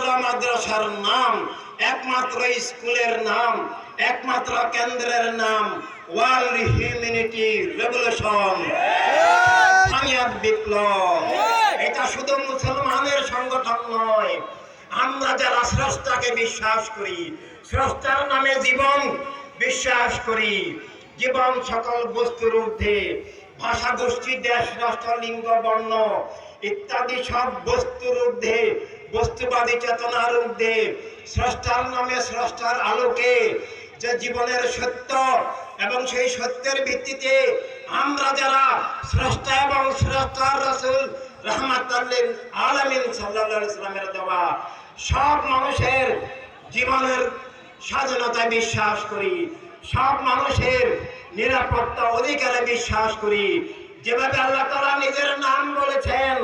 একমাত্র মাদ্রাসার নাম, একমাত্র স্কুলের নাম, একমাত্র কেন্দ্রের নাম ওয়ার্ল্ড হিউম্যানিটি রেভলিউশন, ইসলামিক বিপ্লব। এটা শুধু মুসলমানের সংগঠন নয়, আমরা যারা স্রষ্টাকে বিশ্বাস করি, স্রষ্টার নামে জীবন বিশ্বাস করি, জীবন সকল বস্তুর ঊর্ধ্বে, ভাষা গোষ্ঠী দেশ রাষ্ট্র লিঙ্গ বর্ণ ইত্যাদি সব বস্তুর ঊর্ধ্বে, বস্তুবাদী চেতনার ঊর্ধ্বে, স্রষ্টার নামে স্রষ্টার আলোকে যে জীবনের সত্য এবং সেই সত্যের ভিত্তিতে আমরা যারা স্রষ্টা এবং স্রষ্টার রাসূল রাহমাতুল লিল আলামিন সাল্লাল্লাহু আলাইহি ওয়াসাল্লামের দেওয়া সব মানুষের জীবনের স্বাধীনতায় বিশ্বাস করি, সব মানুষের নিরাপত্তা অধিকারে বিশ্বাস করি। যেভাবে আল্লাহ তাআলা নিজের নাম বলেছেন,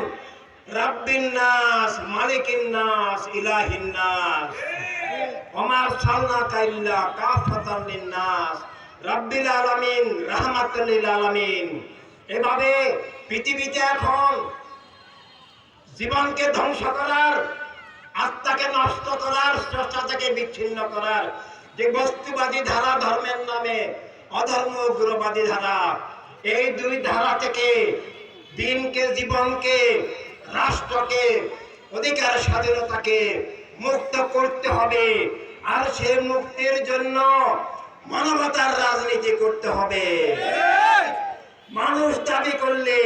রাব্বিন নাস, মালিকিন নাস, ইলাহিন নাস, ওমা আরসালনাকা ইল্লা কাফাতান লিন-নাস, রাব্বিল আলামিন, রাহমাতুল লিল আলামিন। এভাবে পৃথিবীতে এখন জীবনকে ধ্বংস করার, আত্মাকে নষ্ট করার, স্রষ্টা থেকে বিচ্ছিন্ন করার যে বস্তুবাদী ধারা, ধর্মের নামে অধর্ম উগ্রবাদী ধারা, এই দুই ধারা থেকে দিনকে, জীবনকে, রাষ্ট্রকে, অধিকার স্বাধীনতাকে মুক্ত করতে হবে। আর সে মুক্তির জন্য মানবতার রাজনীতি করতে হবে। মানুষ দাবি করলে